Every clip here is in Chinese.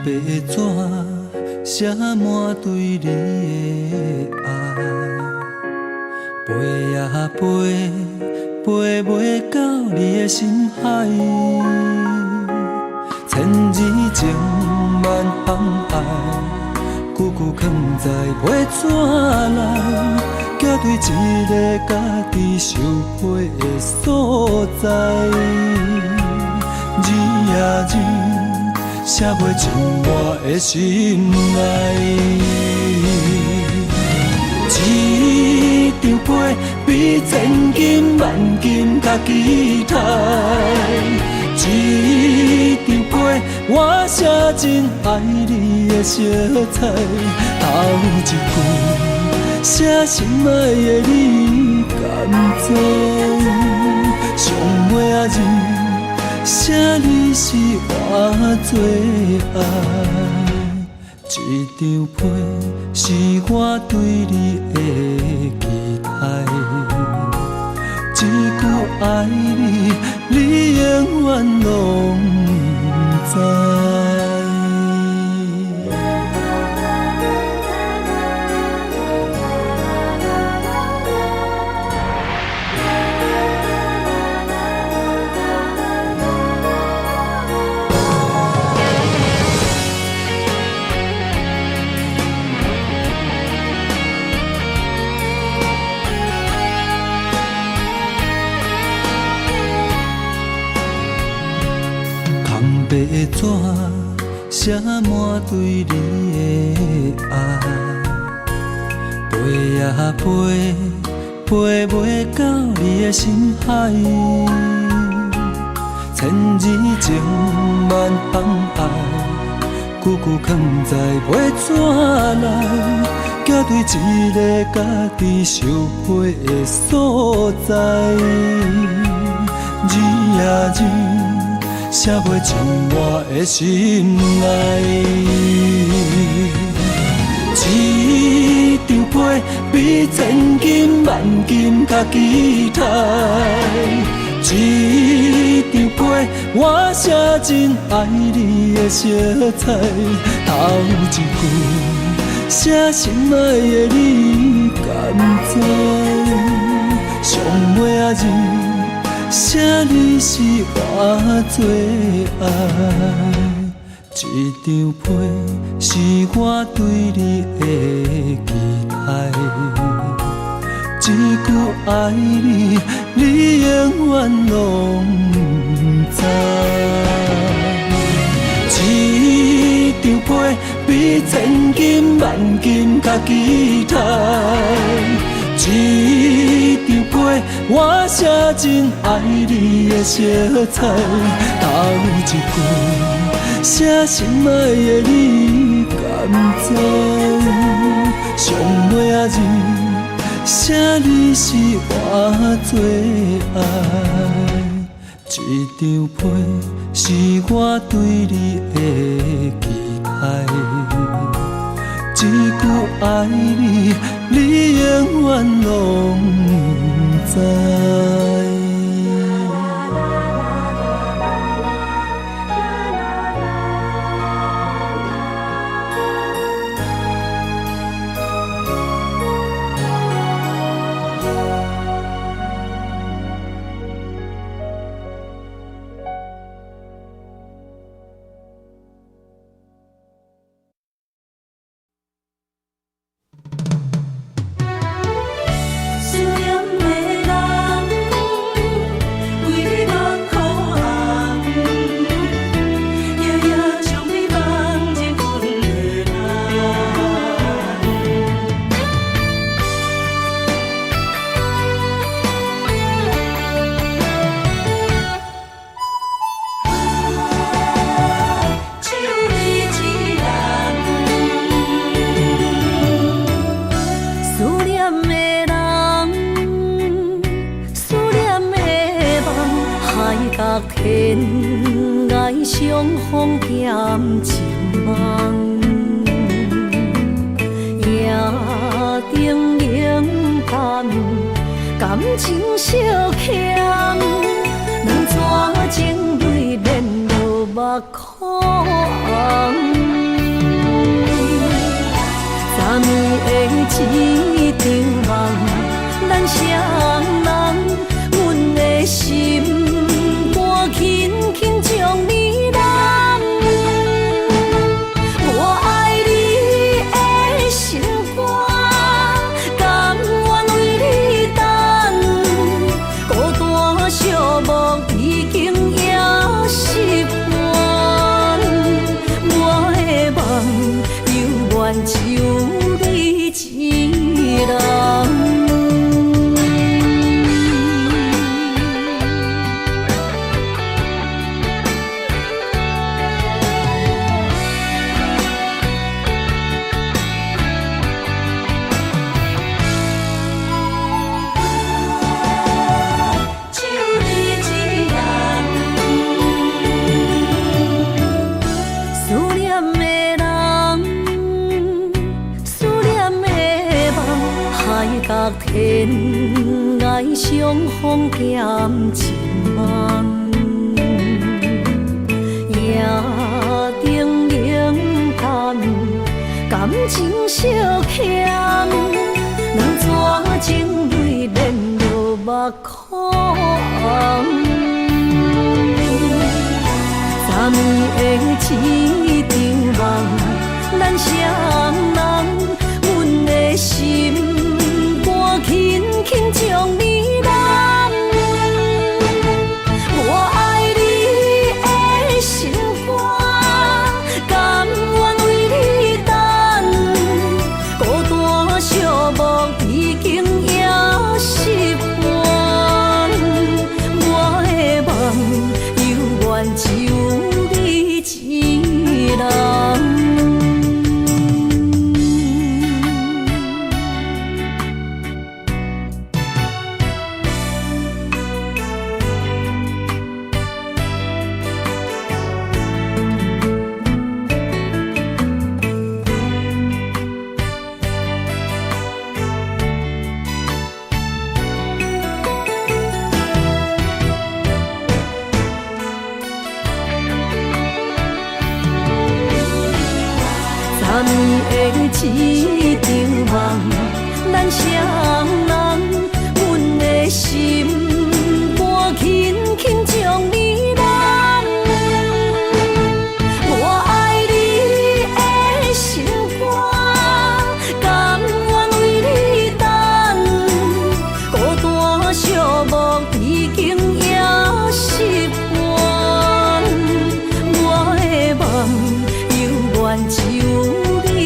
白纸写满对你的爱，飞呀飞，飞袂到你的心海。千字情万行爱，句句藏在白纸内，寄对一个家己受配的所在。字啊字，写袂进我的心内。一张被比千金万金较期待，一张被我写真爱你的色彩，头一句写心爱的你甘知？上尾仔字写你是我最爱。一张被是我对你的期待，一句爱你，你永远拢知。白纸写满对你的爱，飞呀飞，飞袂到你的心海。千字情万行爱，句句藏在白纸内，寄对一个家己受配的所在。字啊字，写袂进我的心内。一张被比千金万金较期待，一张被我写真爱你的色彩，头一句写心爱的你甘知？上尾仔字写你是我最爱，一张被是我对你的期待，一句爱你，你永远拢知。一张被比千金万金较期待，一张被我写真爱你的色彩，头一句写心爱的你甘知？上尾仔字写你是我最爱，一张被是我对你的期待，一句爱你，你永远拢知。天涯相逢兼情梦，夜灯冷淡，感情小强，两撮情泪免落目眶。犹原只有你一人。隔天爱相逢减一万，夜灯冷淡，感情小欠，两撮情泪连落目眶。昨暝的一场梦，咱双人，阮的心。轻轻将你揽，我爱你的心肝，甘愿为你等。孤单寂寞已经也习惯，我的梦犹原只有你一人。昨暝的一场梦，咱双人，阮的心肝轻轻将你揽。我爱你的心肝，甘愿为你等。孤单寂寞已经也习惯，我的梦犹原只有。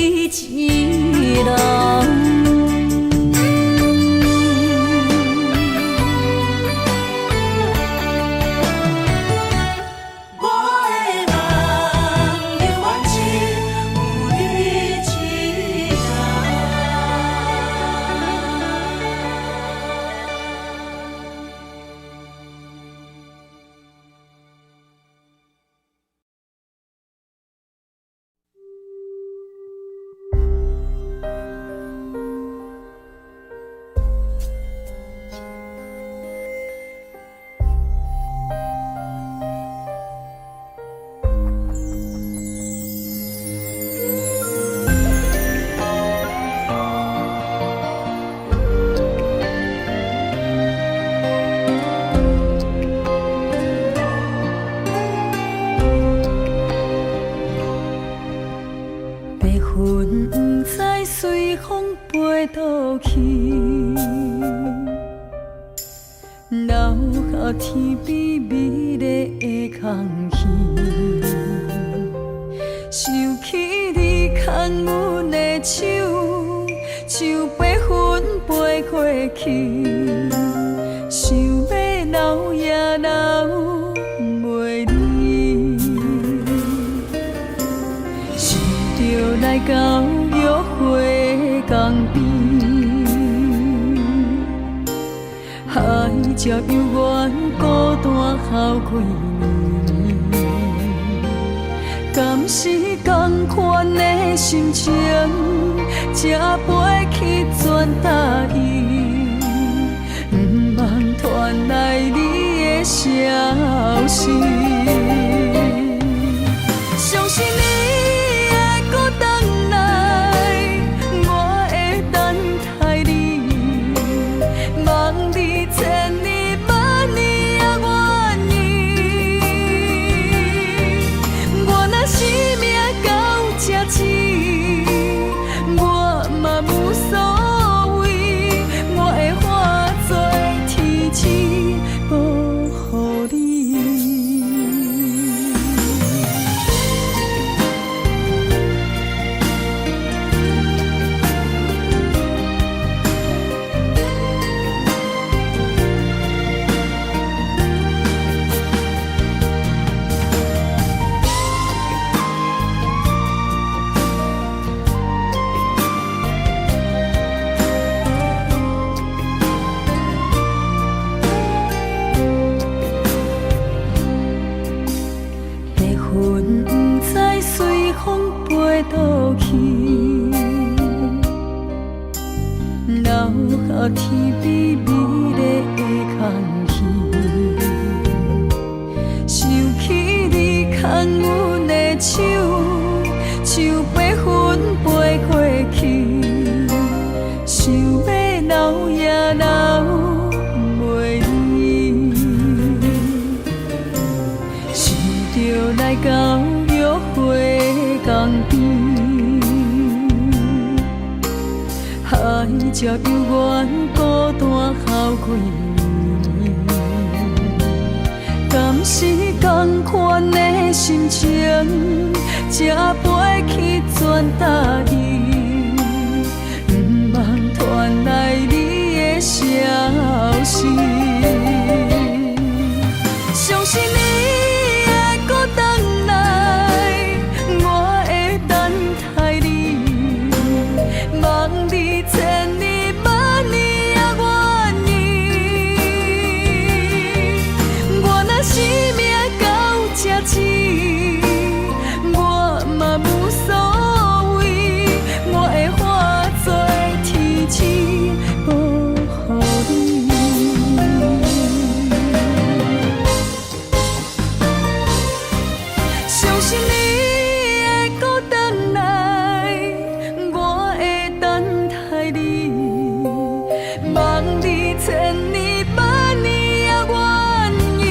一人，我的梦犹原只有你一人。留下天边美丽的空气，想起你牵阮的手，像白云飞过去，想要留也留袂离，想着来到约会江边。海才犹原孤单好几年，敢是同款的心情，才飞去全答应，不茫传来你的消息，相信你会搁回来，我会等待你，望你千年万年也愿意。我若生命到这止，我嘛无所谓，我会化作天使保护你。才犹原孤单孝几年，敢是同款的心情，才飞去全答应，不茫传来你的消息。相信你会搁回来，我会等待你，望你千年万年也愿意。我若生命到这止，我嘛无所谓，我会化作天星保护你。相信你会搁回来，我会等待你，望你千年万年也愿意。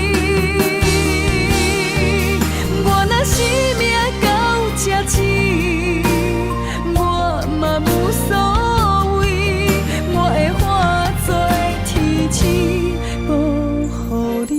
我若生命到这止，我嘛无所谓，我会化作天星保护你。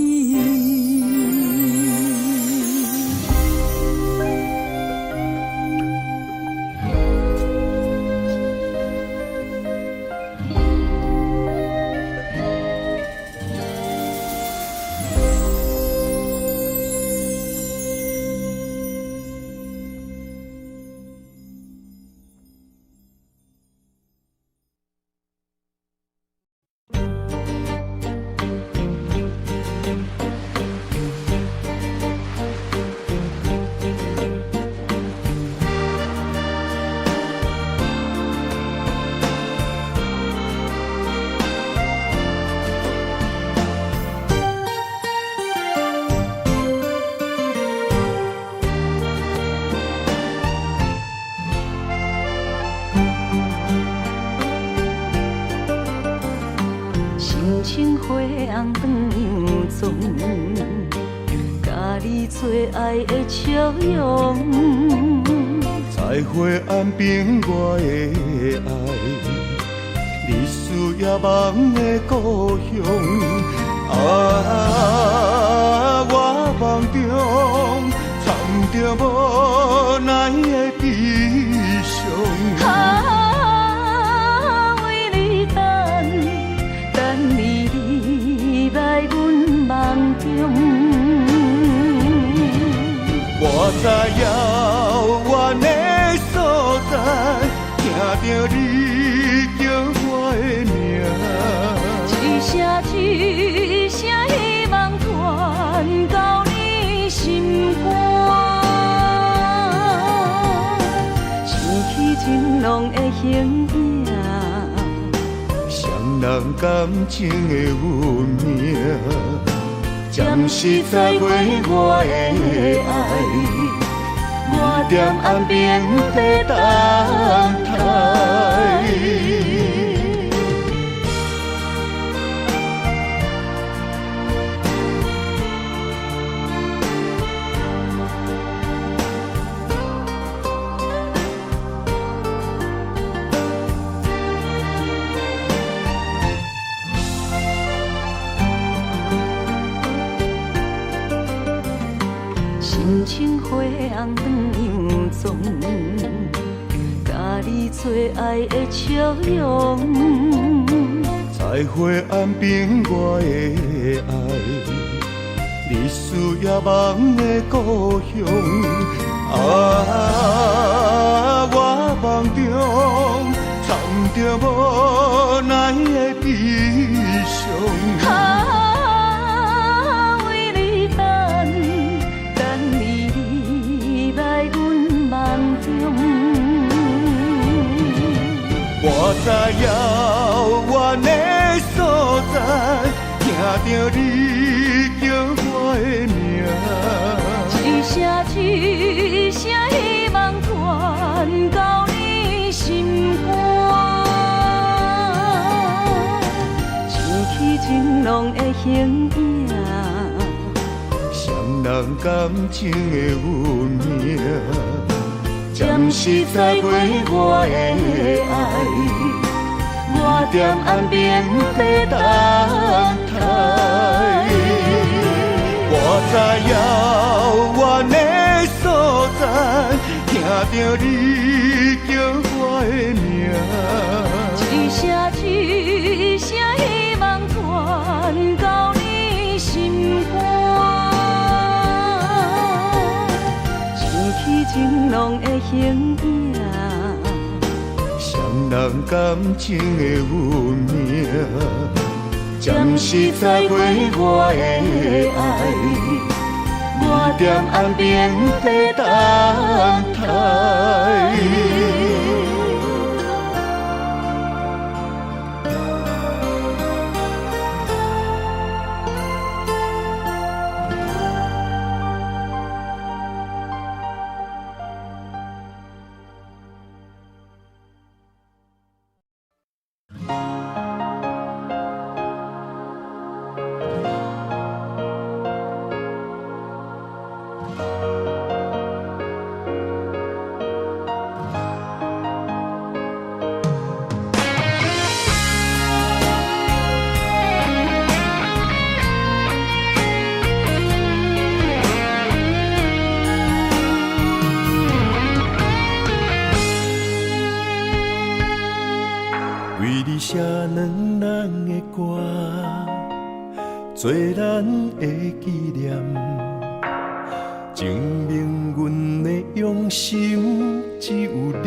心情花红断又总，甲你做爱的笑容。在花暗边我的爱，你需要梦的故乡。我梦中藏着无奈的悲伤。为你等你来阮梦中。我在遥远的所在，听着你叫我的名，一声一声希望传到你心肝，想起情浓的形影，双人感情的运命。暂时在过我的爱，我踮岸边在等待。心情花红断又总，甲你做爱的笑容。在花暗边我的爱，你需要梦的故乡。我梦中藏着无奈的悲伤。为你等你来阮梦中。我在遥远的所在，听着你叫我的名，一声一声希望传到你心肝，想起情浓的形影，双人感情的运命。暂时在过我的爱，我踮岸边在等待。我在遥远的所在，听到你叫我的名，一声一声希望传到你心肝，想起情浓的形影，双人感情的运命，暂时再会我的爱。我踮岸边在等待。为你写两人的歌，做咱的纪念，证明阮的用心只有你。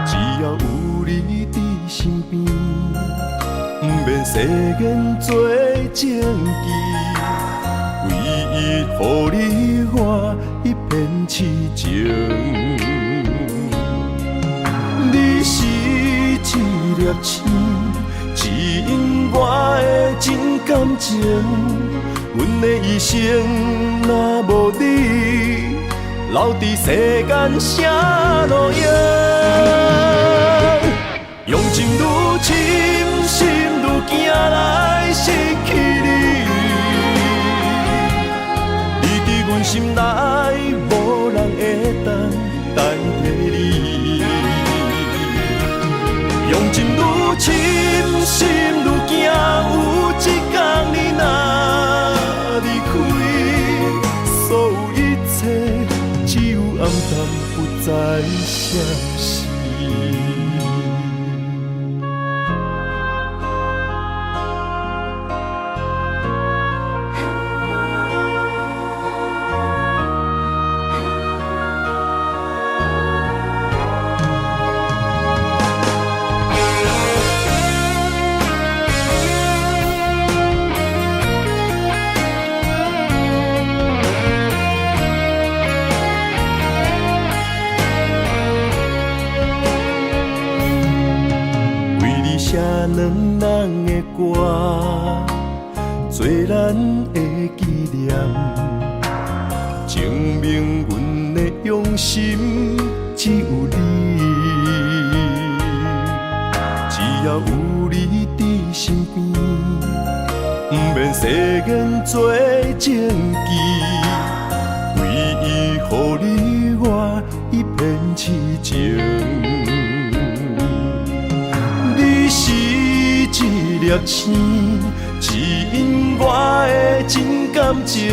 只要有你伫身边，不免世间做证据，唯一予你我一片痴情。你是一粒星，指引我的真感情。阮的一生若无你，留伫世间啥路用？用情愈深，心愈惊来失去你。你伫阮心内，无人会当代替你。用情愈深，心愈惊，有一天你若离开，所有一切只有暗淡，不再相识。写两人的歌，做咱的纪念，证明阮的用心只有你。只要有你伫身边，不免世间做证据，唯一予你我一片痴情。你是一粒星，指引我的真感情。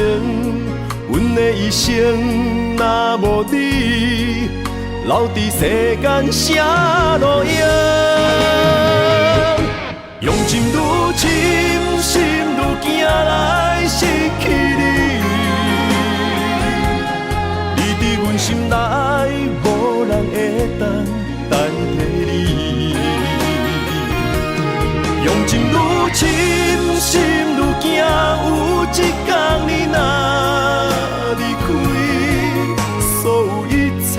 阮的一生若无你，留伫世间啥路用？用情愈深，心愈惊来失去你。你伫阮心内，无人会当代替你。用情愈深，心愈惊，有一天你若离开，所有一切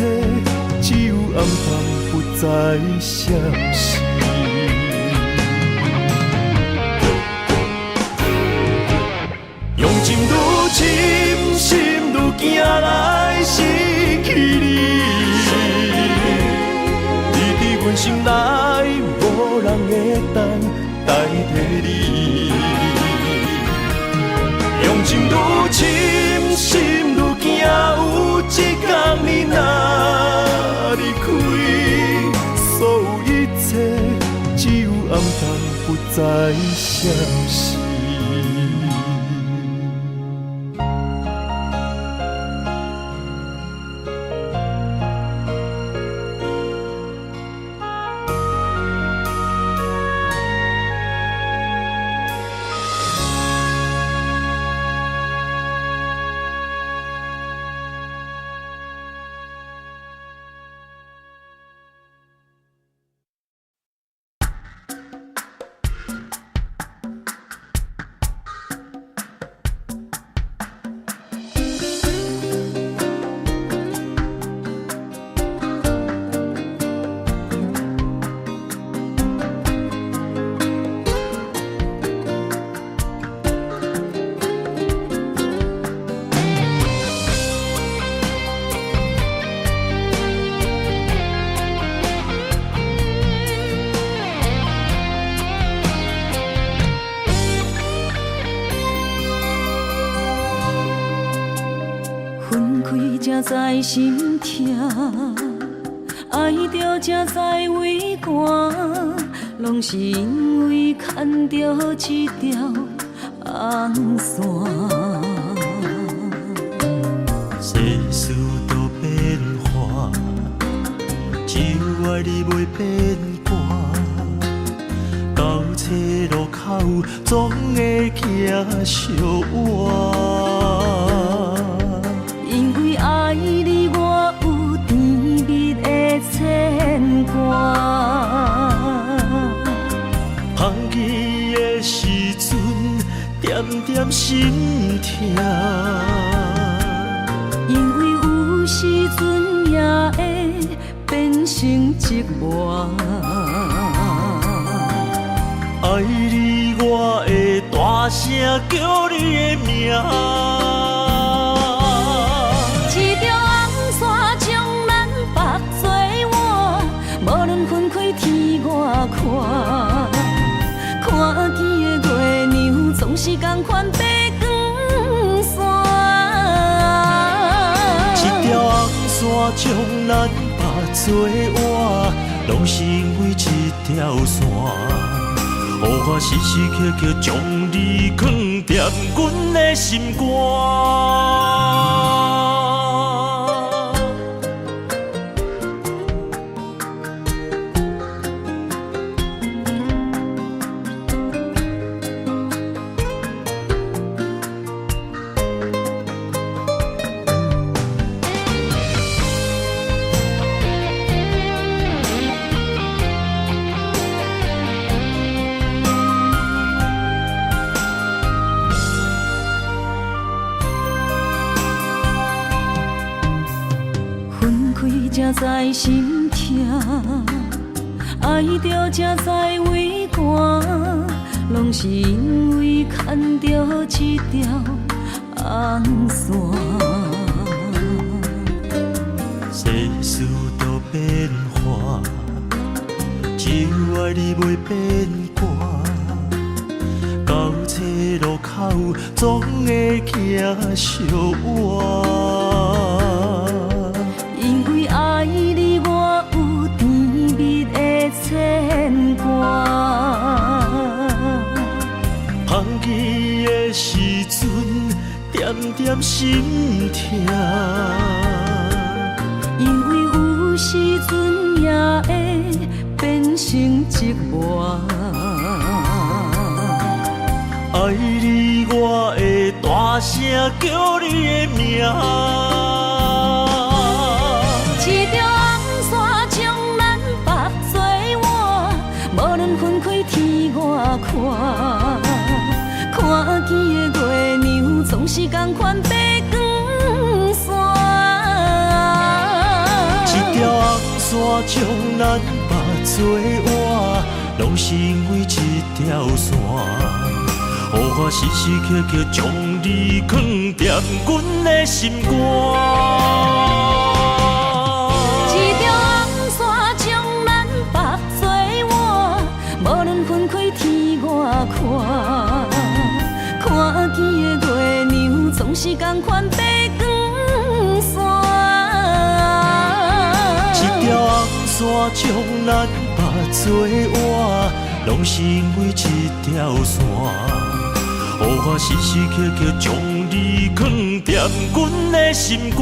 只有暗淡，不再相识。用情愈深，心愈惊来失去你。你伫阮心内，无人会当代替你。用情愈深，心愈惊，有一天你若离开，所有知啥是。才知心痛，爱着才知畏寒，拢是因为牵着一条红线。世事都变化，只有爱你袂变卦。到车路口总会行相换。因为爱你，我有甜蜜的牵挂。放弃的时阵，点点心痛。因为有时阵也会变成寂寞。爱你，我会大声叫你的名。一条红线将咱绑做换，无论分开天外看。看见的月亮总是同款白光线。一条红线将咱绑做换，拢是因为一条线。予我时时刻刻将你藏在阮的心肝。才知心痛，爱着才知畏寒，拢是因为牵着一条红线。世事都变化，只有爱你袂变卦。到车路口总会行相换。因为爱你，我有甜蜜的牵挂。放弃的时阵，点点心痛。因为有时阵也会变成寂寞。爱你，我会大声叫你的名。一条红线将咱绑做换，无论分开天外看。看见的月亮总是同款白光线。一条红线将咱绑做换，拢是因为一条线。予我时时刻刻将你藏在阮的心肝。一条红线将咱绑做换，无论分开天外看。看见的月亮总是同款白光线。一条红线将咱绑做换，拢是因为一条线，予我时时刻刻将你藏踮阮的心肝。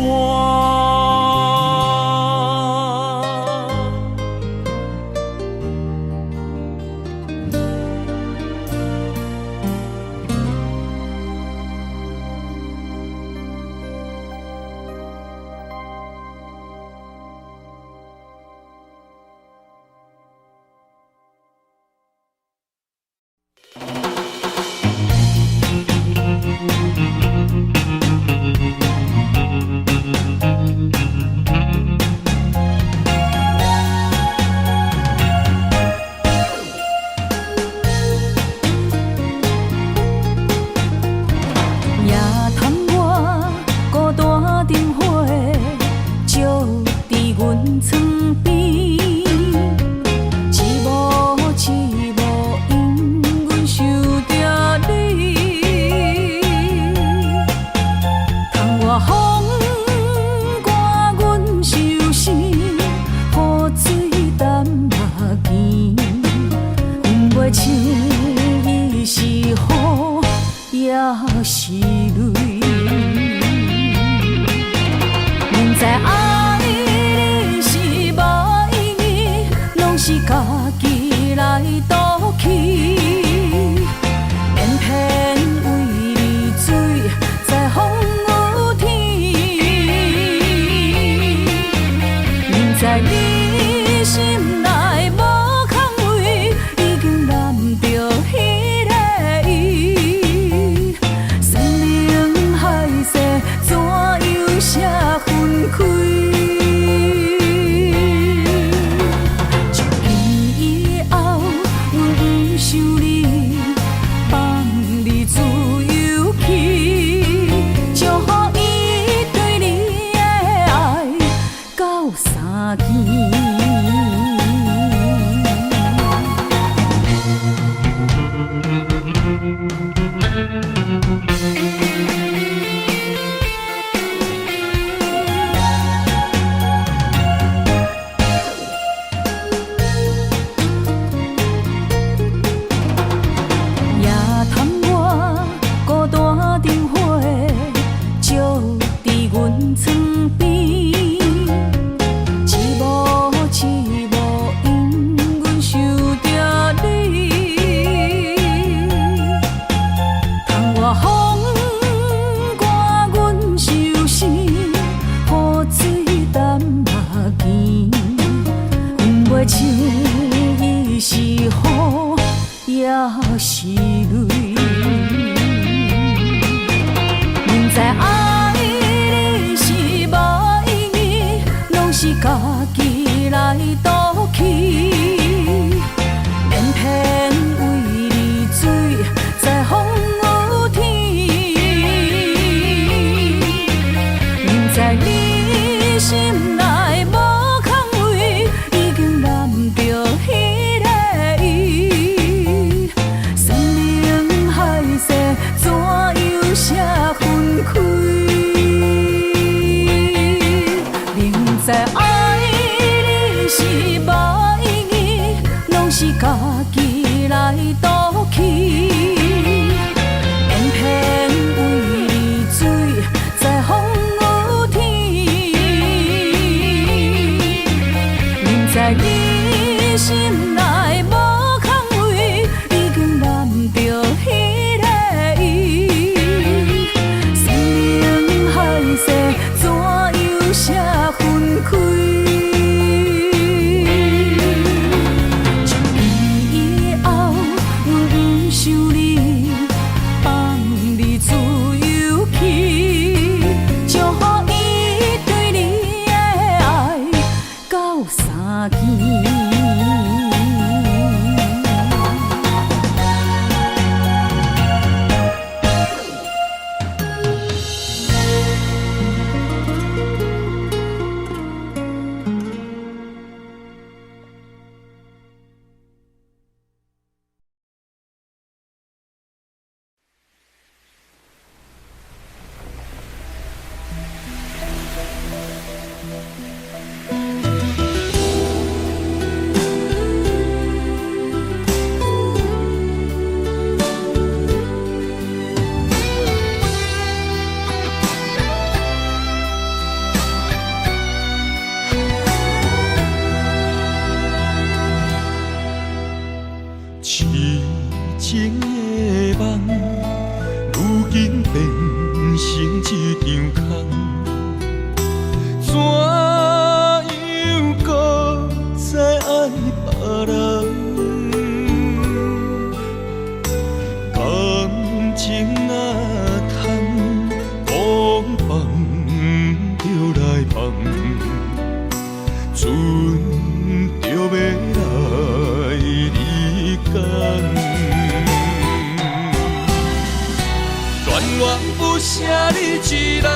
舍你一人，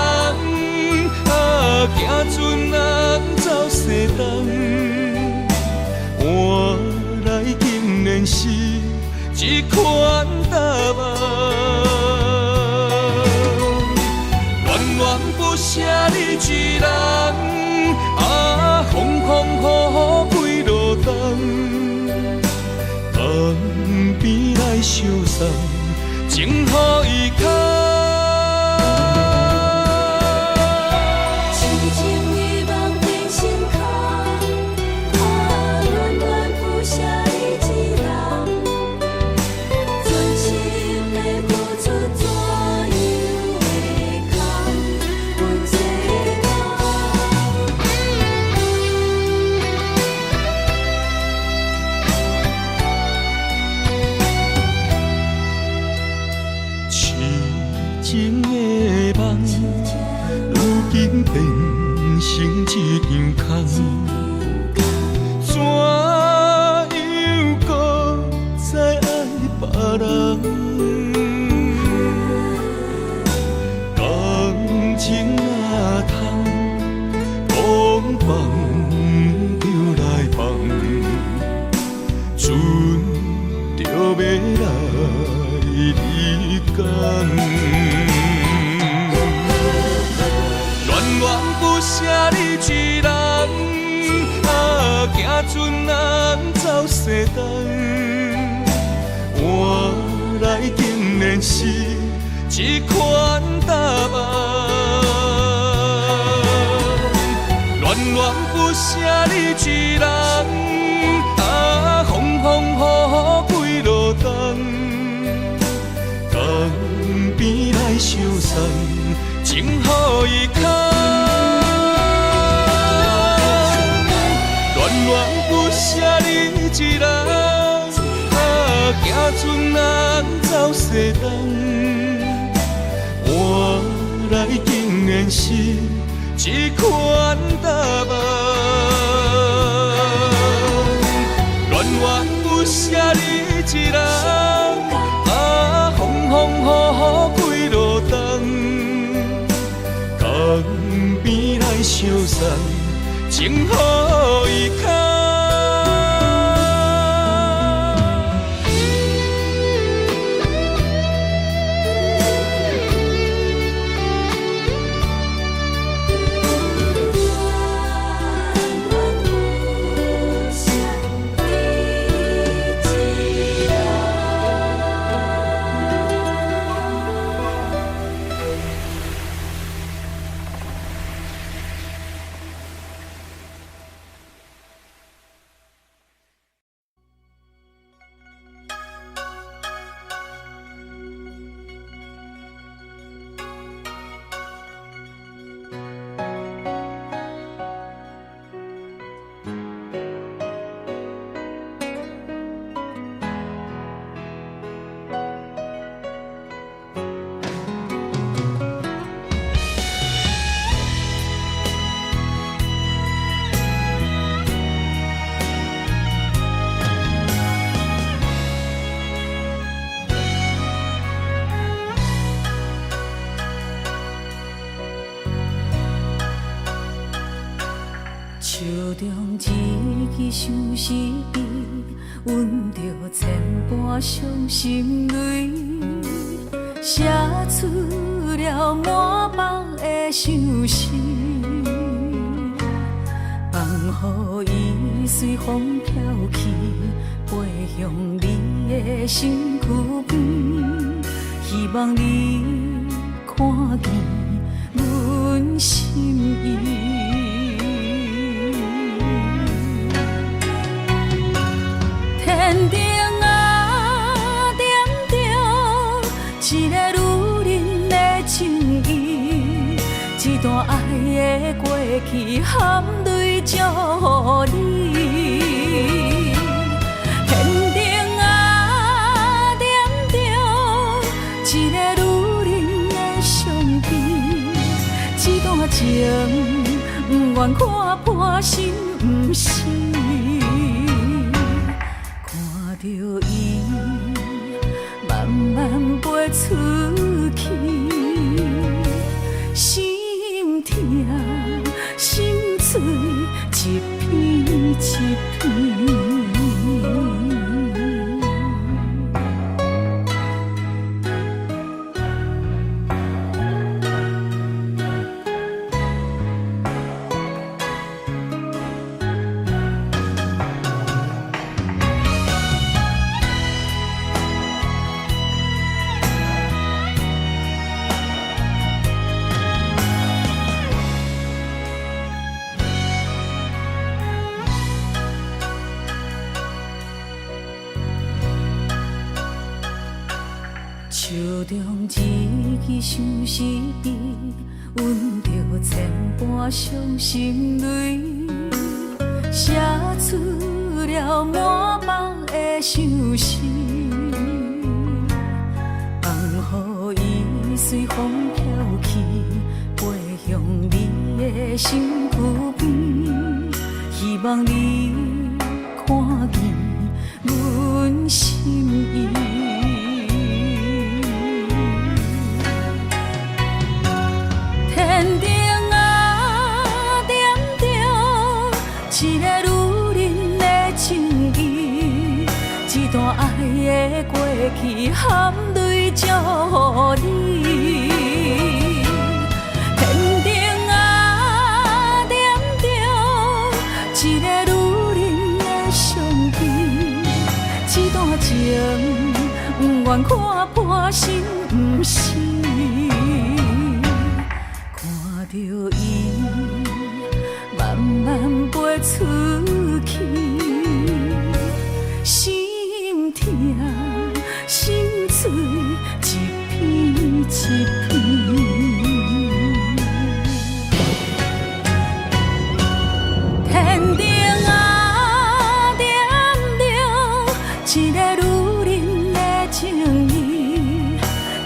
行船人走西东，换来竟然是一款答案。恋恋不舍你一人，风风雨雨几路冬，旁边来相送，情予伊牵。船人走西东，换来竟然是一款答案。恋恋不舍你一人，风风雨雨几路冬，江边来相送，情予伊牵。恋不舍你一人，行船人走西东，换来竟然是一款答案。恋恋不舍你一人，风风雨雨几路冬，江边来相送，情予伊牵。手中一支相思笔，阮着千般伤心泪，写出了满腹的相思，放予伊随风飘去，飞向你的身躯边，希望你看见阮心意。天顶啊，点着一个女人的情意，一段爱的过去含泪祝福你。天顶啊，点着一个女人的相片，一段情不愿看破心不死。着伊慢慢飞出去，一片一片。手中一支相思笔，阮着千般伤心泪，写出了满腹的相思，放予伊随风飘去，飞向你的身躯边，希望你看见阮心意。天顶啊，点着一个女人的情意，一段爱的过去含泪祝福你。天顶啊，点着一个女人的相片，一段情不愿看破心不死。着伊慢慢飞出去，心痛心碎一片一片。天顶啊，点着一个女人的情意，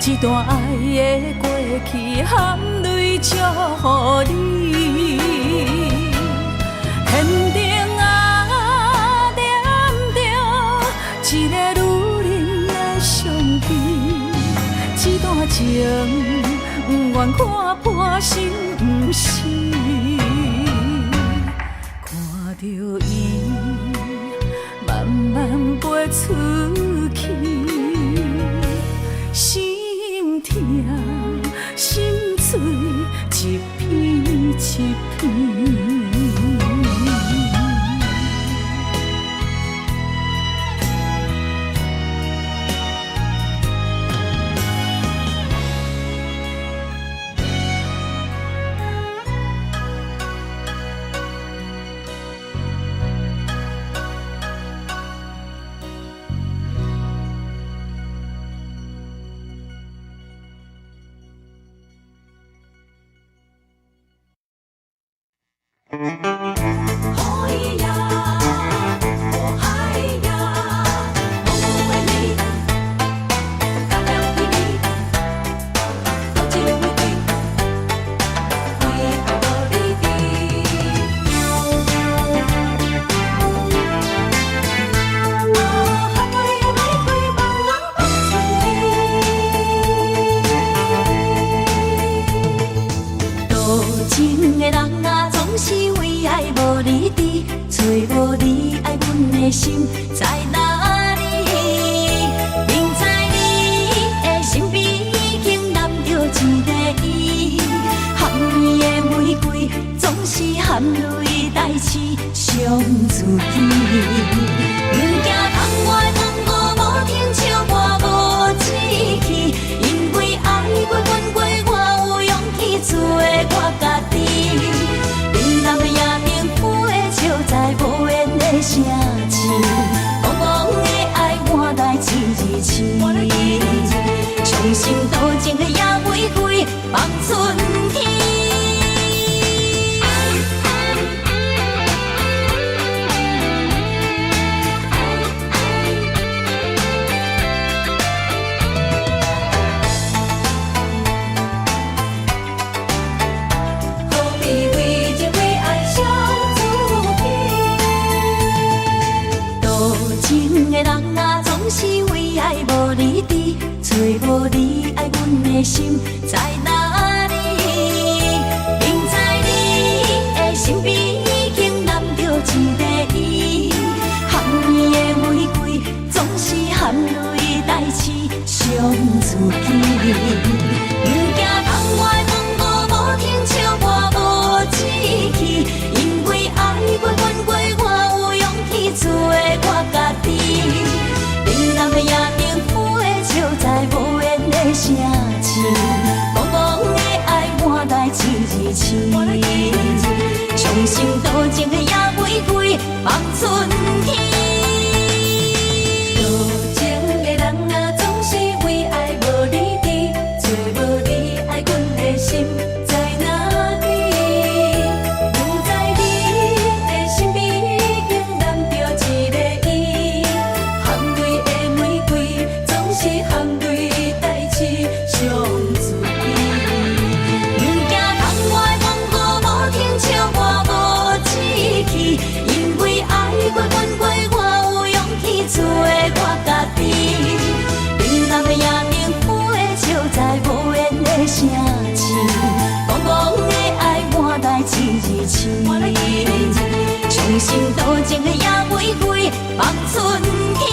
一段爱的过去含泪祝福你。天顶啊，点着一个女人的相片，一段情不愿看破心不死。看着伊慢慢飞出去，心痛心碎一片一片。心在哪里？明知你的身边已经揽着一个伊，含泪的玫瑰总是含泪代志伤自己。不惊窗外风雨无停，笑我无志气，因为爱过恨过，我有勇气做我家己。冷淡的夜明飞笑在无言的城市。伤心多情的野玫瑰放春天。何必为情为爱伤自己？多情的人啊，总是为爱无理智。找无你爱阮的心在哪里？明知你的身边已经揽心多情的野玫瑰放春天。多情的人啊，总是为爱无你伫，找无你爱阮的心在哪里？不在你的身边，已经染着一个伊。含泪的玫瑰，总是含泪代志上注意。不惊窗外风雨无停，笑我无志气，因为爱过阮过，我有勇气做我家己。冷淡的夜明飞笑在无言的城市，茫茫的爱满带一字字。伤心多情的野玫瑰放春天。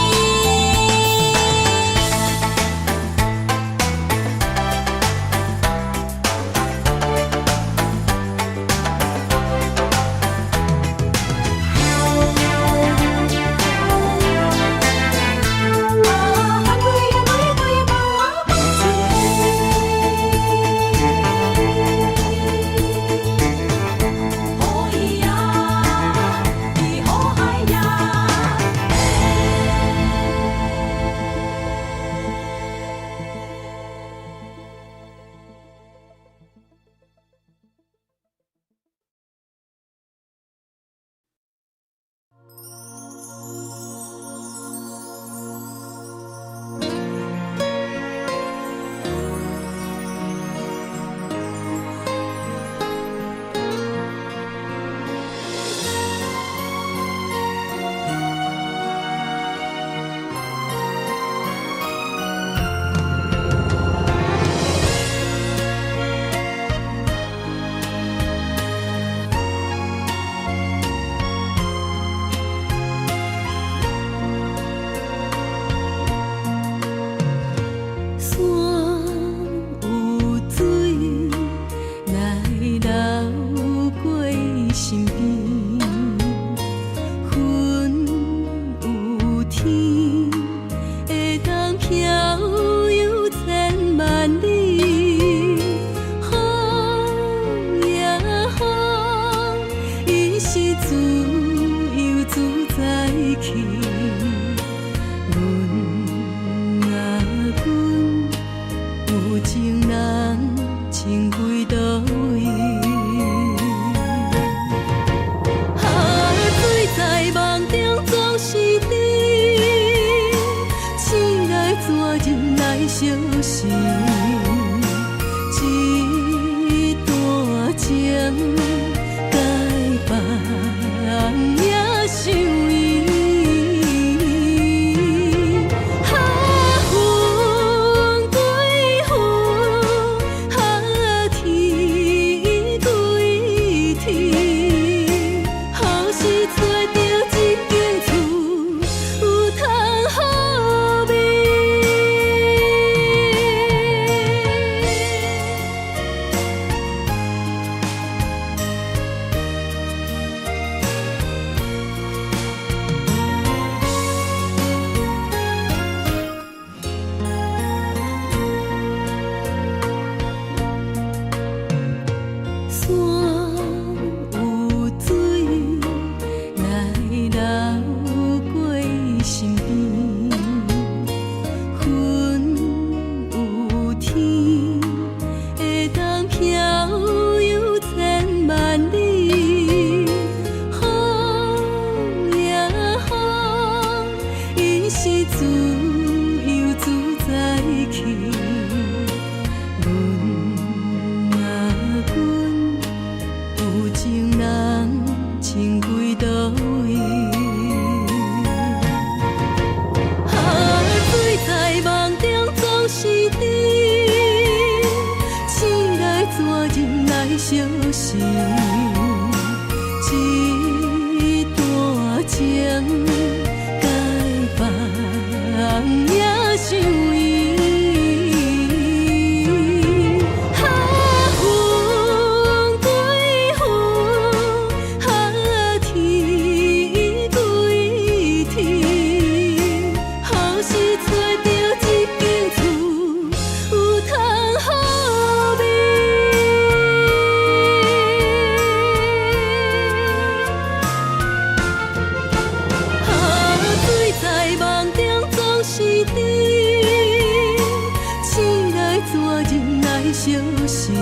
小心，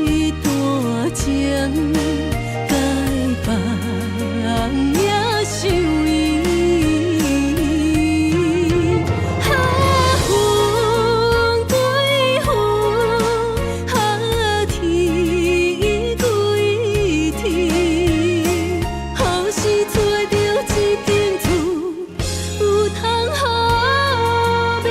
一段情该放也想伊。风归风，天归天，好时找着一间厝，有通好眠。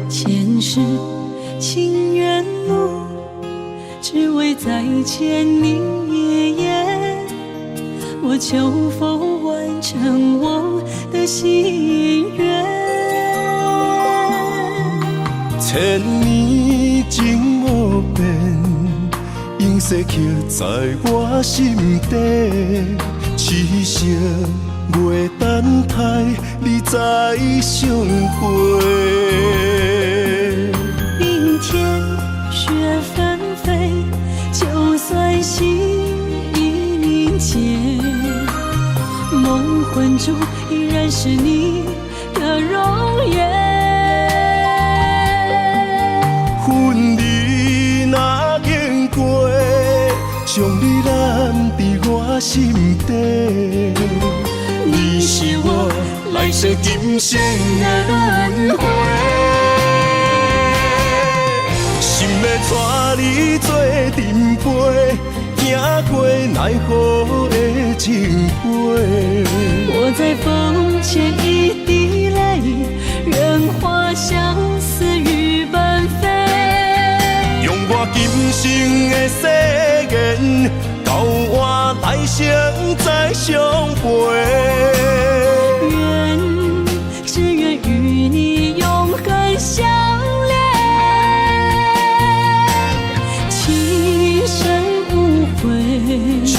前世情缘路，只为再见你爷爷。我求佛完成我的心愿。千年情无变，永逝刻在我心底。痴色袂等待，你再相陪。冰天雪纷飞，就算心已凝结，梦魂中依然是你的容颜。恨你若经过，将你揽伫我心底。你是我来世今生的轮回。心要带你做阵陪，行过奈何的情杯。我在风前一滴泪，愿化相思雨奔飞。用我今生的誓言，交换来生再相陪。只愿与你永恒相恋，情深无悔，将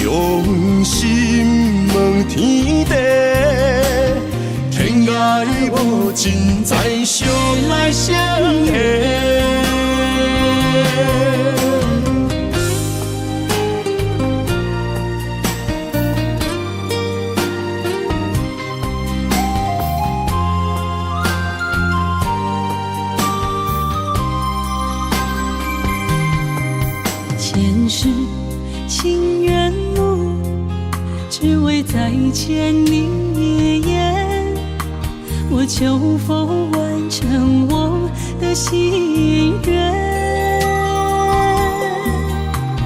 心问天地，天涯无尽，再相来相会。前世情缘路，只为再见你爷爷。我求佛完成我的心愿。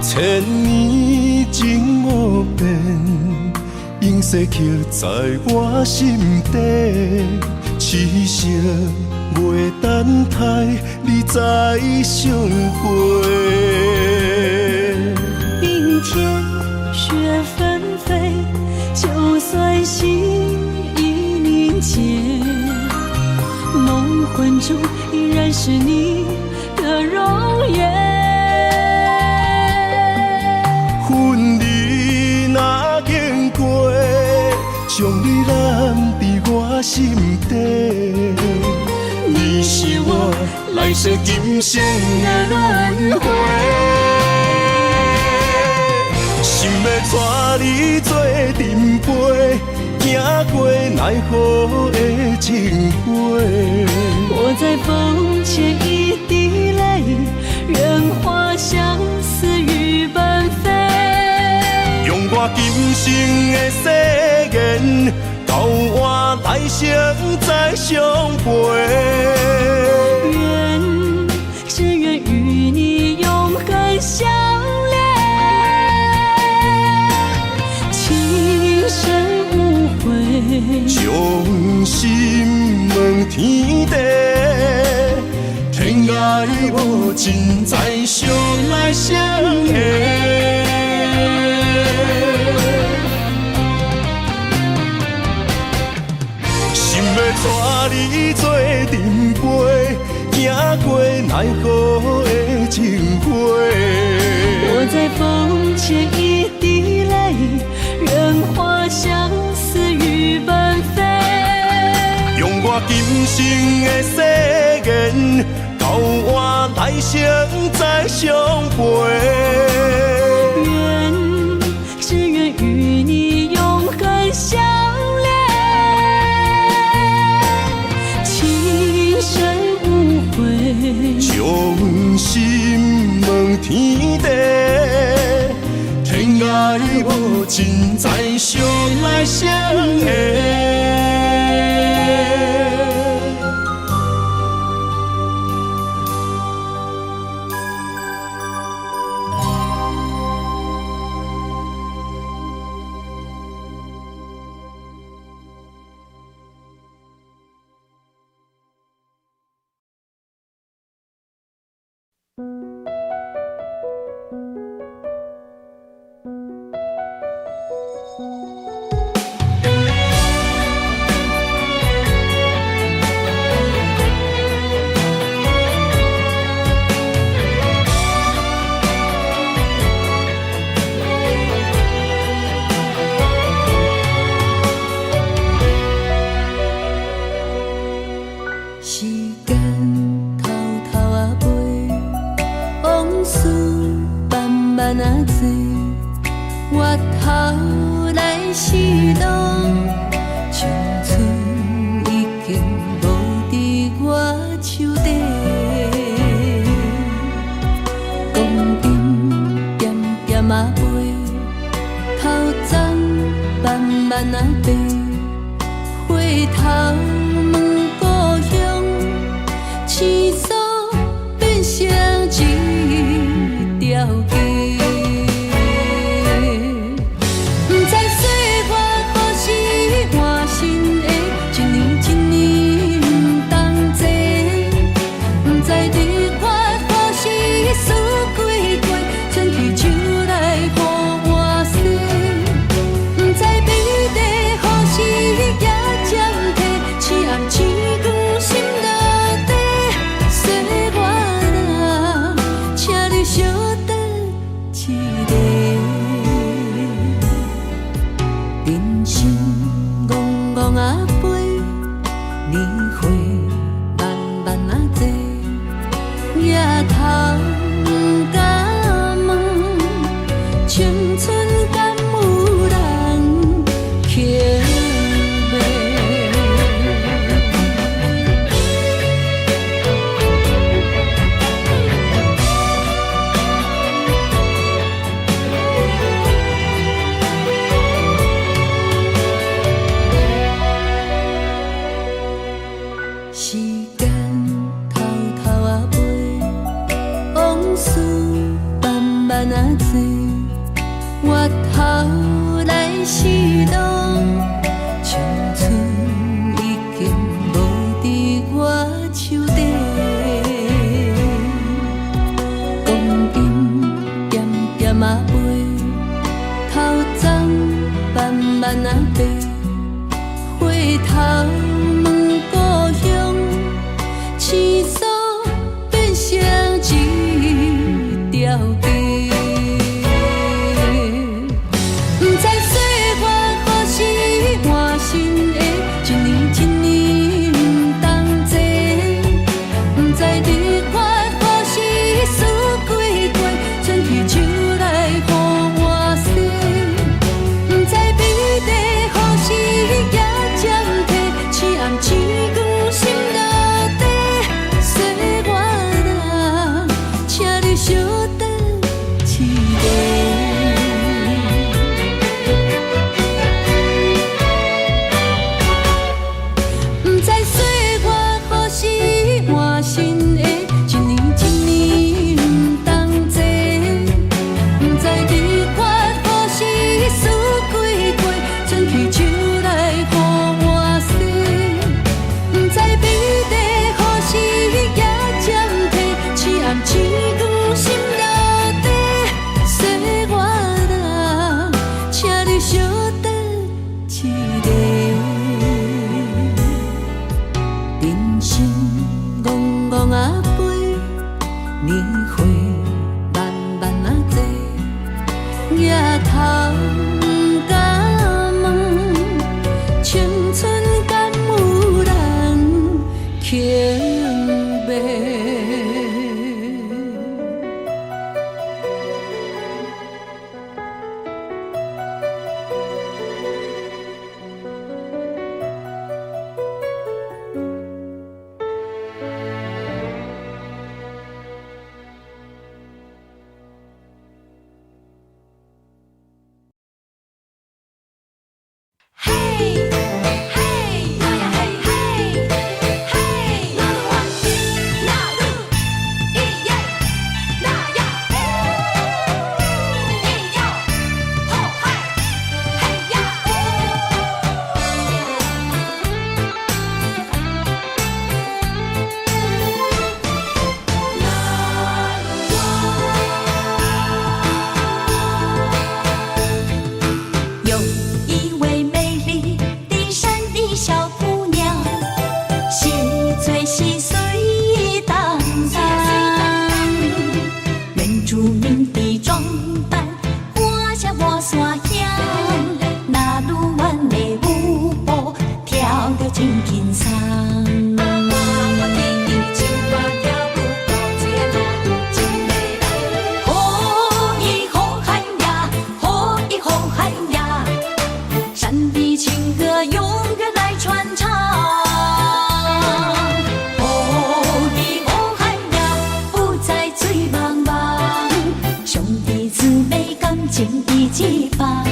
千年情无变，永逝刻在我心底。痴色袂等待，你再相陪。冰天雪纷飞，就算心已凝结，梦魂中依然是你的容颜。恨你若经过，将你揽伫我心底。你是我来世今生的轮回。心要带你做阵陪，行过奈何的情杯。我在风前一滴泪，愿化相思雨奔飞。用我今生的誓言，交换来生再相陪。只愿与你永恒相恋，情深无悔，将用心问天地，天涯的无情再相来相会。心要带你做阵陪，行过奈何的情花。我在风前一滴泪，任花相思雨纷飞。用我今生的誓言，到我来生再相陪。只愿与你永恒相恋，情深无悔。用心问天地，天涯的无情再相来相会。万啊多，也通甲问，青春敢有人轻卖？有一位美丽的山的小姑娘，细嘴细碎当当，原住民的装扮画下我沙香，那鲁湾的舞步跳得真轻松。山的情歌永远来传唱，海呀，不再醉茫茫，兄弟姊妹感情一起放。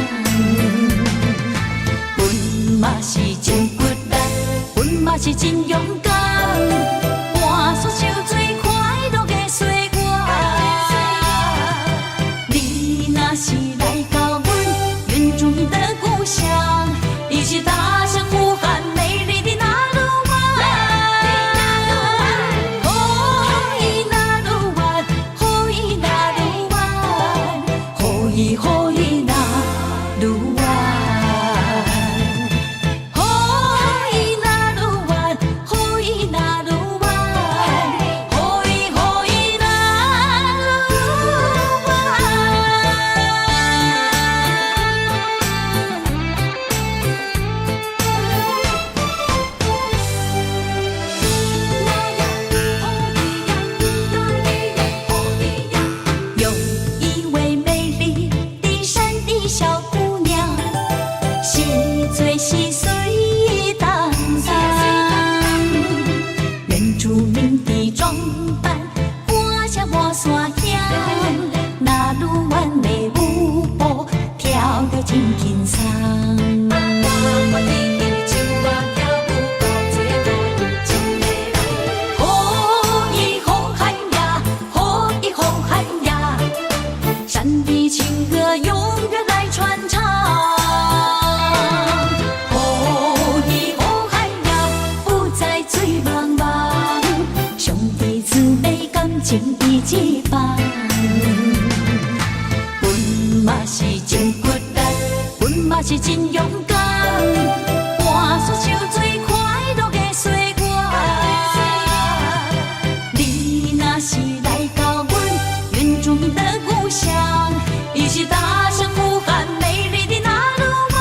阮嘛是真骨力，阮嘛是真勇敢，换出受最快乐的岁月。你若是来到阮原住民的故乡，一起踏上呼喊美丽的那鲁湾。哦咦那鲁湾，哦咦那鲁湾，哦咦哦咦那鲁湾，哦咦那鲁湾，哦咦那鲁湾，哦咦哦咦那鲁有一位美丽的山的小姑娘，细嘴细碎当当，原住民的装扮画下我沙香，那鲁湾的舞步跳得真轻松。山的情歌永远来传唱，海呀，不再醉茫茫，兄弟姊妹感情一起放。阮嘛是真骨力，阮嘛是真勇敢，换出受最快乐的岁月。你若是来到阮原住民的故乡，一起踏上呼喊美丽的那鲁湾。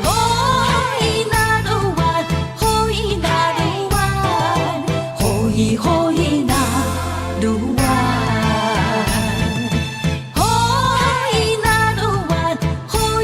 哦咦那鲁湾，哦咦那鲁湾，哦咦哦咦那鲁湾，哦咦那鲁湾，哦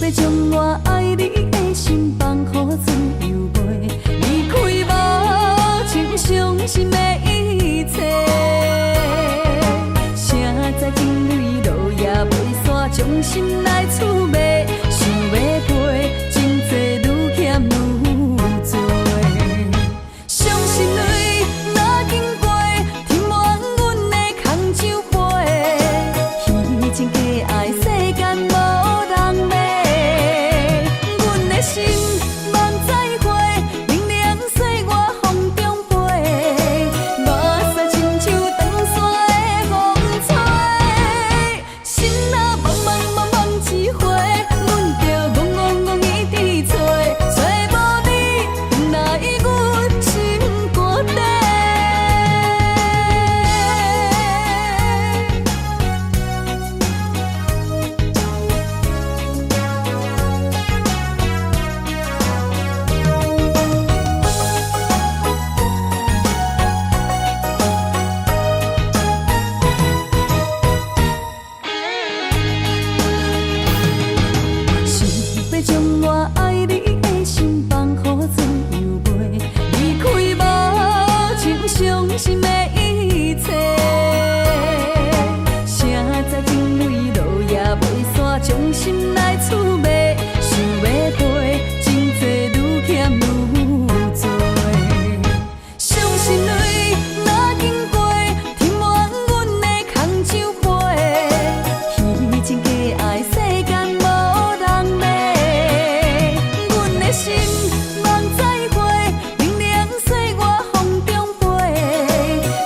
要将我爱你的心放乎自由飞，离开无情伤心的一切。谁知情泪落也袂煞，将心来厝卖，想要陪，情债愈欠愈多。伤心泪若经过，填满阮的空酒杯，虚情假爱世间无人买。阮的心望再会，明亮岁月风中飞，目屎亲像长山的风吹。心若茫茫茫茫一回，阮着戆戆戆一直找，找无你，哪会阮心肝底？想要将我爱你的心放乎自由飞，离开无情伤心的一切。谁知情泪落也袂煞，将心来厝卖，想要陪，情债愈欠愈多。伤心泪若经过，填满阮的空酒杯，虚情假爱世间无人买。阮的心望再会，明亮岁月风中飞，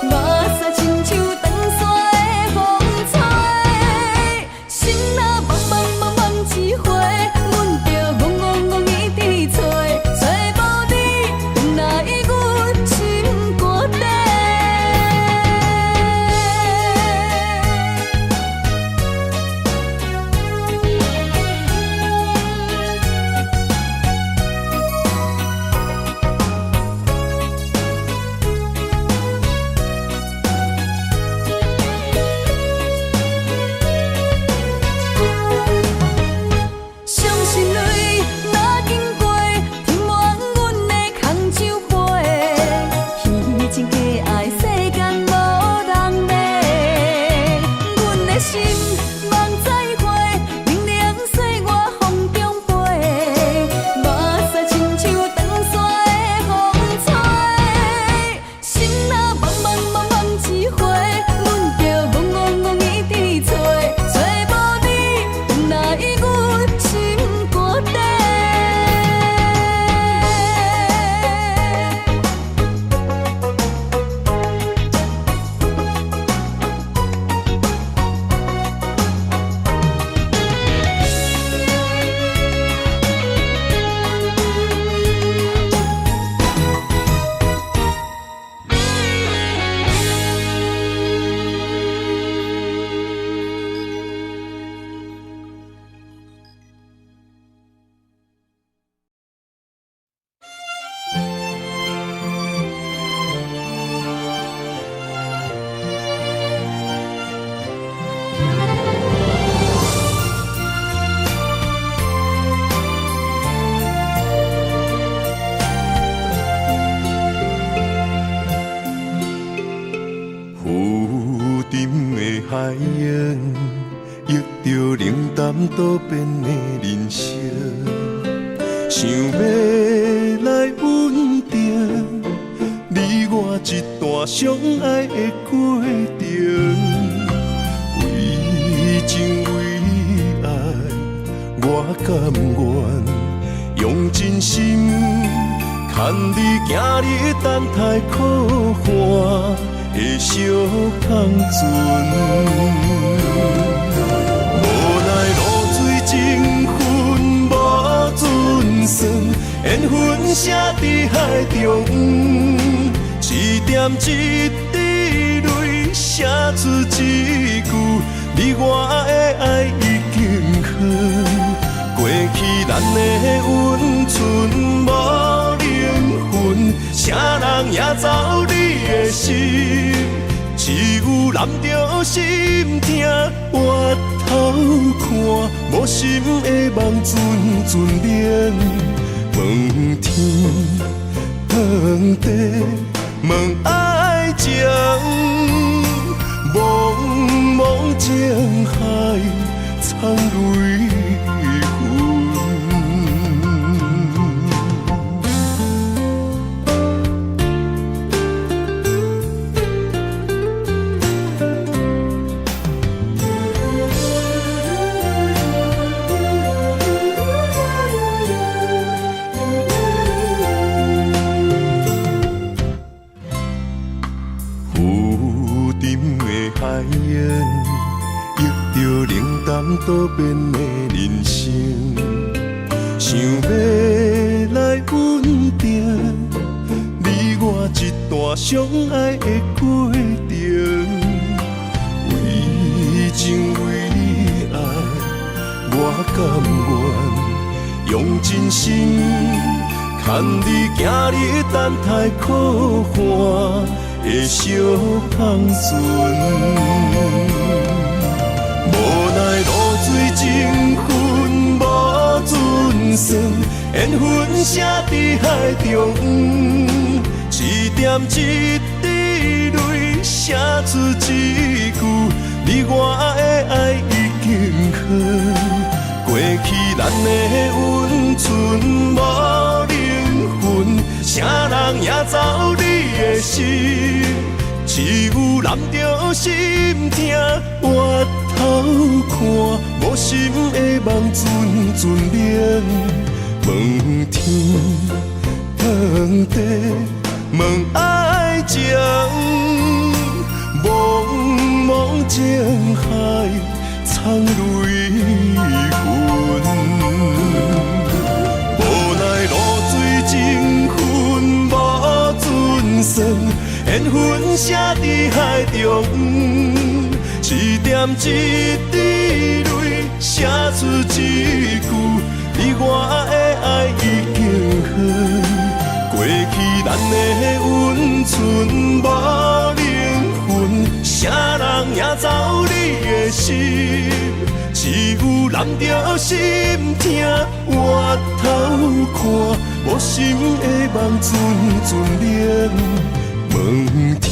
目屎亲像长山的风吹。心若茫茫茫茫一回，阮着戆戆戆一直找，找无你，哪会阮心肝底？伤心泪若经过，填满阮的空酒杯，虚情假爱世间无人买。阮的心望再会，明亮岁月风中飞，目屎亲像长山的风吹。心若茫茫茫茫一回，阮着戆戆戆一直找，找无你，哪会阮心肝底？浮沉的海洋，遇着冷淡多变的人生，想要来稳定，你我一段相爱的过程。为情为爱，我甘愿用真心，牵你行你等待苦寒的小康船。无奈露水情分无准算，缘分写伫海中，一点一滴泪写出一句：你我的爱已经好。过去咱的温存无灵魂，啥人也走你的心，只有揽着心痛，回头看，无心的梦阵阵冷，问天问地问爱情，茫茫情海苍泪痕。浮沉的海洋，忆着冷淡多变的人生，想要来稳定你我一段相爱的过程。为情为你爱，我甘愿用真心，牵你行你等待可汗的小香船，无奈露水情分无准算，缘分写伫海中，一点一滴泪写出一句，你我的爱已经好，过去咱的温存无灵魂，啥人也走你的心，只有揽着心痛，回头看无心的梦阵阵冷，问天问地问爱情，茫茫情海苍泪痕。无奈露水情分无准算，缘分写伫海中，一点一滴泪写出一句，你我的爱已经好，过去咱的温存无灵魂，啥人也走你的心，只有揽着心痛，回头看无心的梦阵阵冷，问天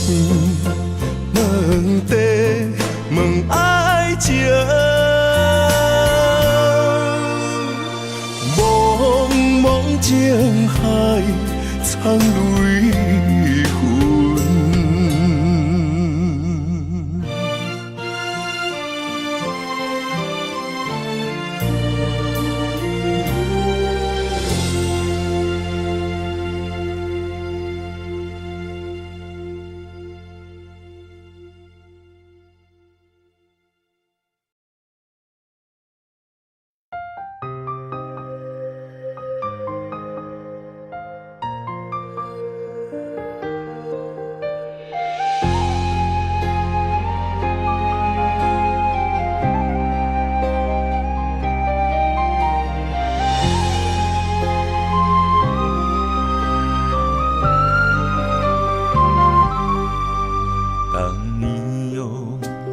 问地问爱情，茫茫情海苍泪痕。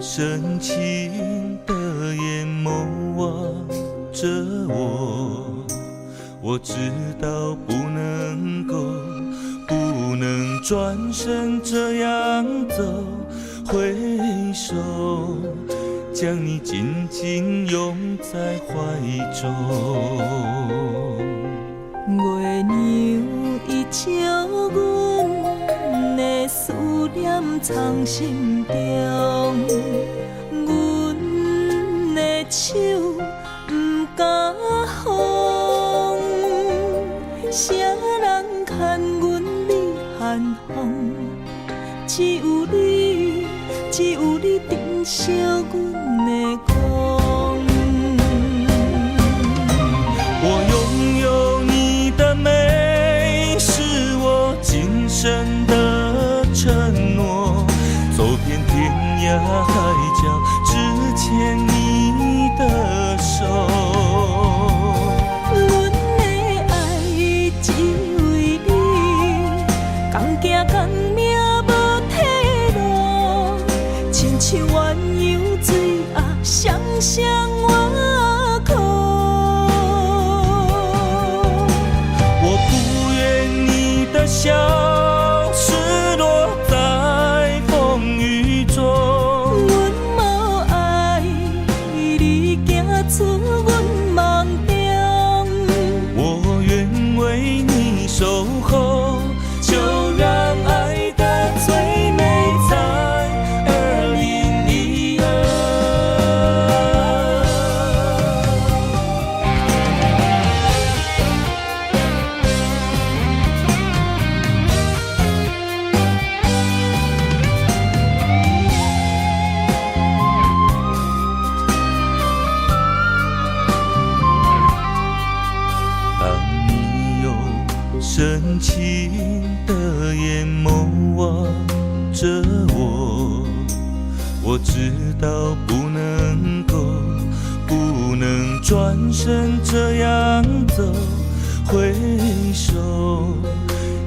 深情的眼眸望着我知道不能转身这样走，挥手将你紧紧拥在怀中。月娘伊照阮的思念藏心中，阮的手不敢放，谁人牵阮离寒风？只有你，只有你珍惜阮的光。我拥有你的美，是我今生的承诺。走遍天涯海角，只牵你的手。阮的爱只为你，共行共命无退路，亲像鸳鸯水鸭，双双我靠。笑，失落在风雨中。阮无爱你行出阮梦中，我愿为你守候，就让爱的最美才2012。当你用深情的眼眸望着我，我知道不能转身这样走，挥手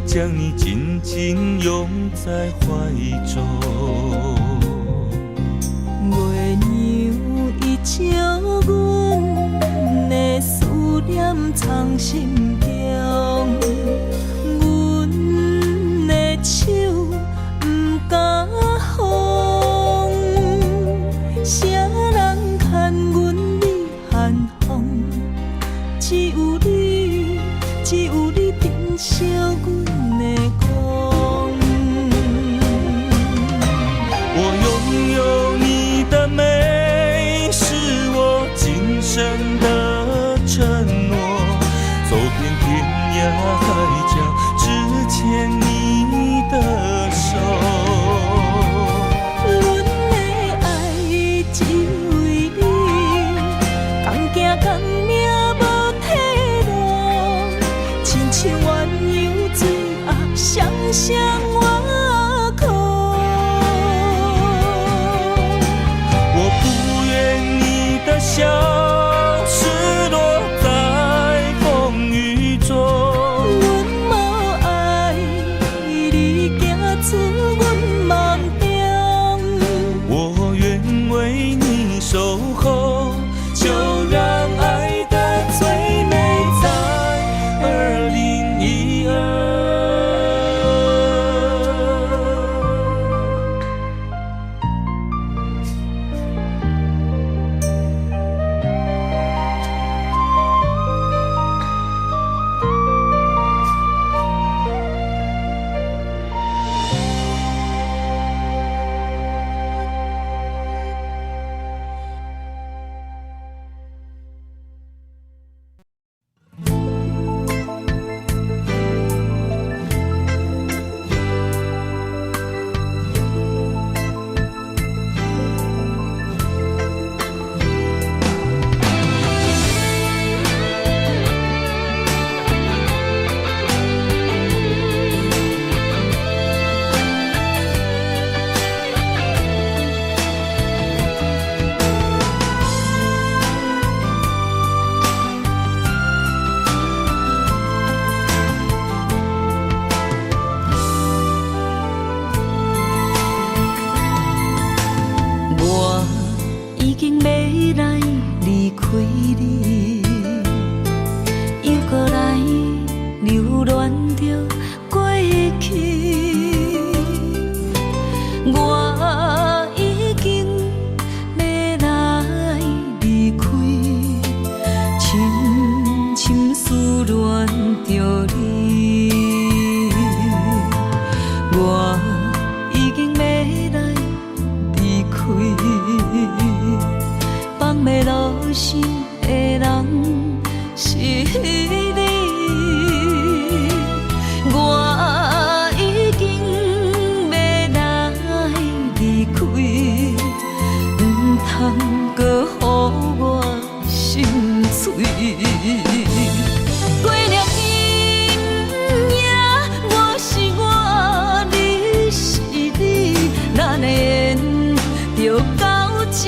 将你紧紧拥在怀中。月娘伊照阮的思念藏心中，阮的手不敢放，谁人牵阮你寒风？只有你，只有你珍惜阮的光。我拥有你的美，是我今生的承诺。走遍天涯海角，只牵你的手。阮的爱只为你，同行同命无退路，亲像鸳鸯水鸭，双双我靠。我不愿你的笑，失落在风雨中。阮无爱你行出阮梦中，我愿为你守候，就让爱的最美在2012。我已经要来离开你，又搁来留恋着过去。我已经要来离开，深深思恋着你。我已经要来离开，放袂落心的人是你。我已经要来离开，不通搁予我心碎。过了阴夜，我是我，你是你，咱的缘就到这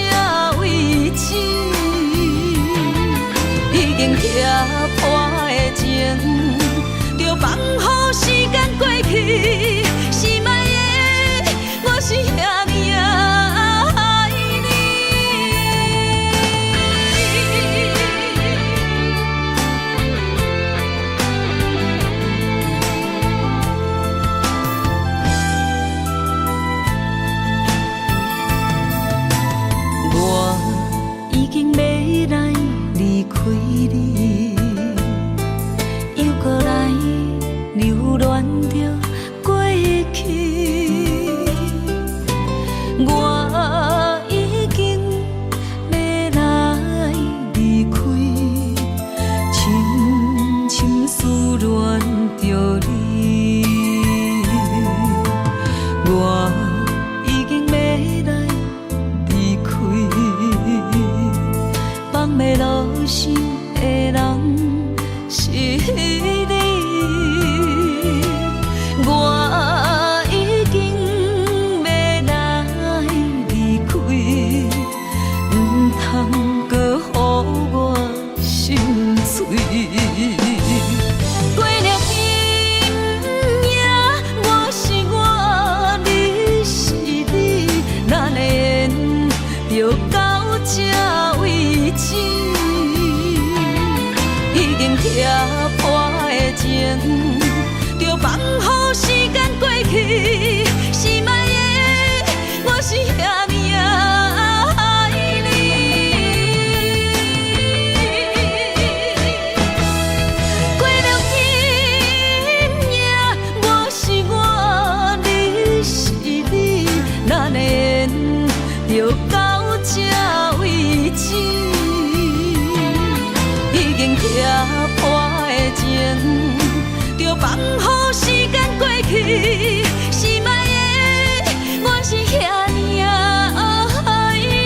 为止。已经拆破的情，就放予时间过去。心爱的，我是遐尼爱你。开你，又搁来留恋着过去。我已经要来离开，深深思恋着你。我已经要来离开，放袂落心的人是你。我已经要来离开，唔通搁予我心碎。过了今夜，我是我，你是你，咱的缘就到这为止。已经拆破的情，就放乎时间过去。心爱的，我是遐尼爱你。过了今夜，我是我，你是你，咱的缘就到这为止。已经拆破的情，就放乎时间过去。心爱的，我是遐尼爱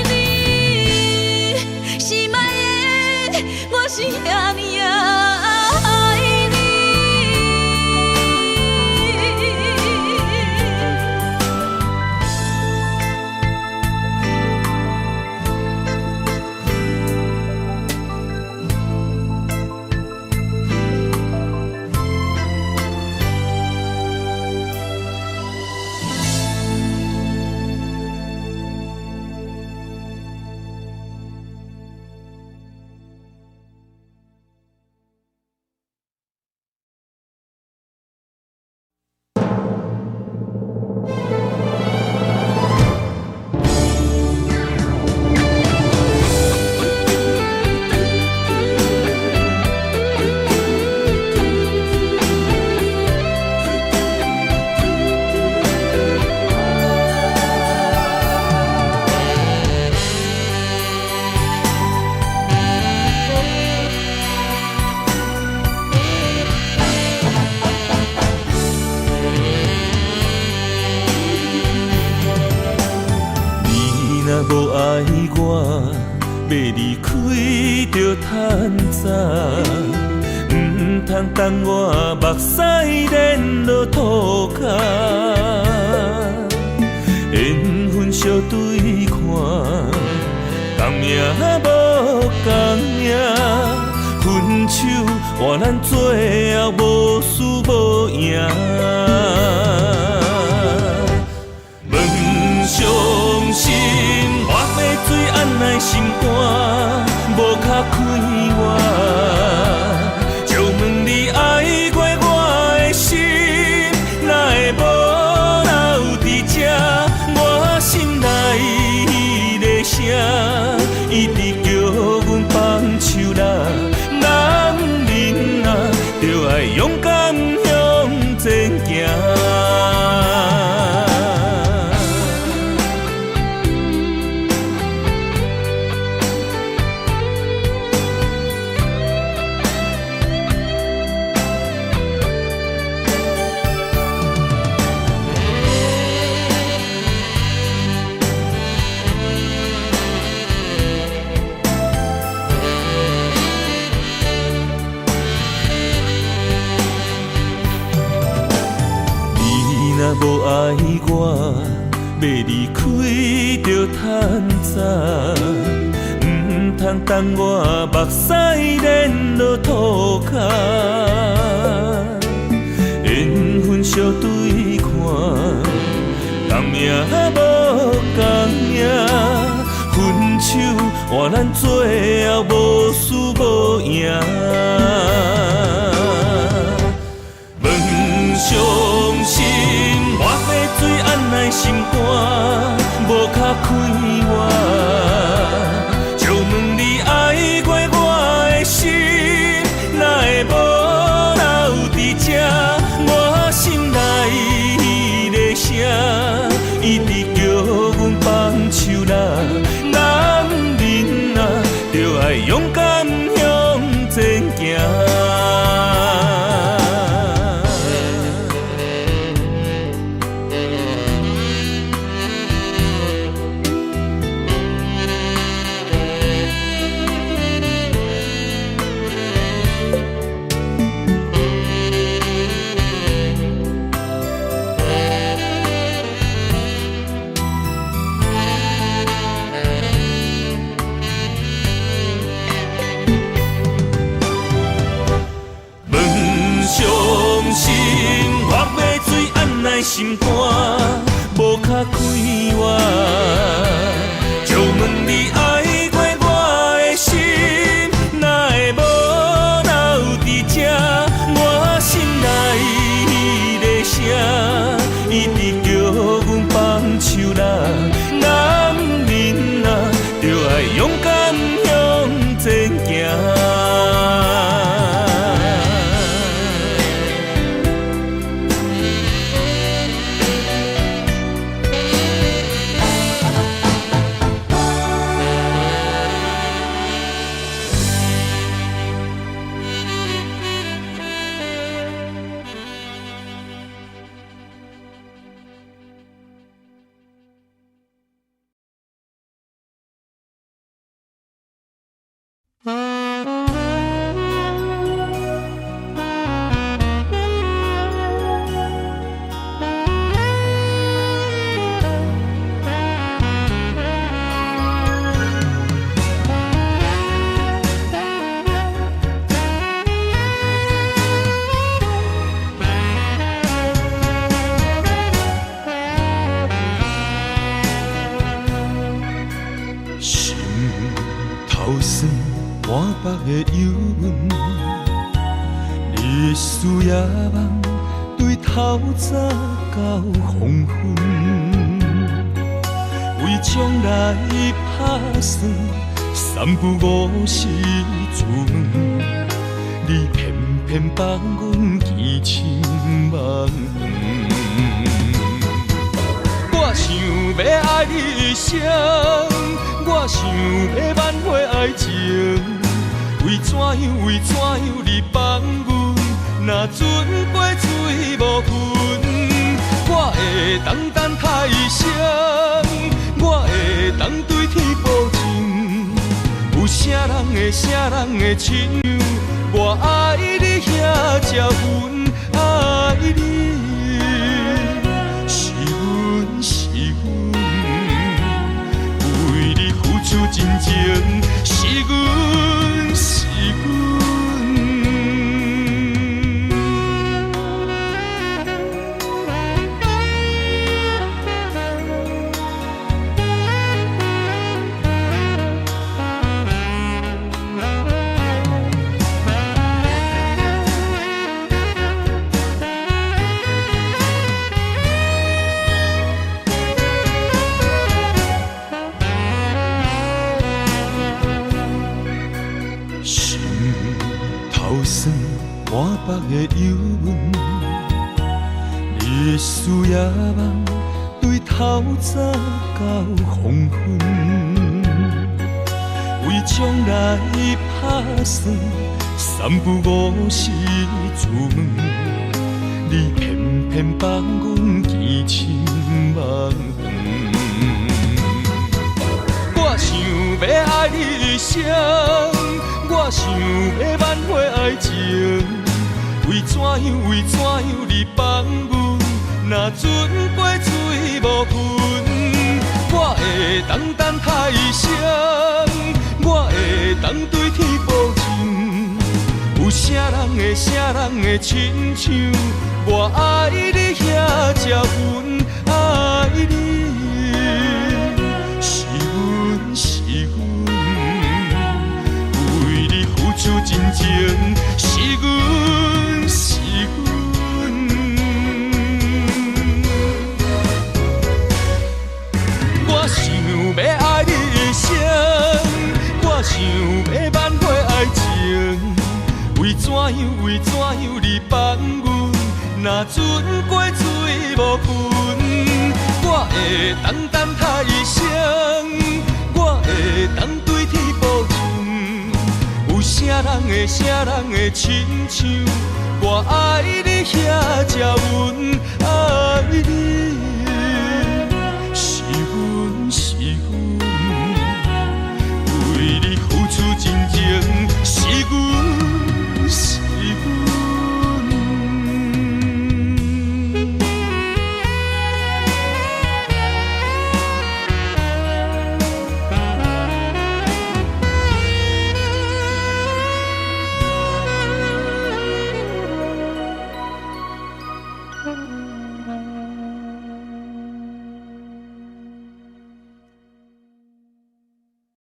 你。心爱的，我是遐尼爱你。无爱我，要离开就趁早，唔通等我目屎连落涂骹。缘分相对看，同命无同命，分手换咱最后无输无赢。相信我要水按来心肝，无卡开我。就问你爱过我的心，哪会无留伫这？我心内的声，一直叫阮放手啦。男人啊，就爱勇敢向前行。无爱我，要离开就趁早，唔通等我目屎连落涂骹。缘分相对看，同命无同命，分手换咱最后无输无赢。相信我要水按来心肝，无卡开我。就问你爱过我的心肝无较快活，借问你爱过我的心，哪会无留伫这？我心内迄个声，一直叫阮放手啦。男人啊，就爱勇敢向前行。的忧郁，你的思夜梦对透早到黄昏，为将来打算三不五时出门，你偏偏放阮见亲梦远。我想要爱你一生，我想要挽回爱情。为怎样你放阮？若船过水无痕，我会当等待声，我会当对天保证，有啥人会亲像我爱你遐才阮爱你，是阮，为你付出真情，是阮。满腹的忧郁，你的思夜梦对透早到黄昏，为将来打算三不五时出门，你偏偏放阮见亲梦远。我想要爱你一生，我想要挽回爱情。为怎样你放阮？若船过水无痕，我会当等待声，我会当对天保证，有啥人会亲像我爱你遐才阮爱你，是阮，为你付出真情，是阮。我想要爱你一生，我想要挽回爱情。为怎样你放阮？若船过水无痕，我会当等待声，我会当对天保证，有啥人会亲像我爱你遐才阮爱你，是阮，为你付出真情，是阮。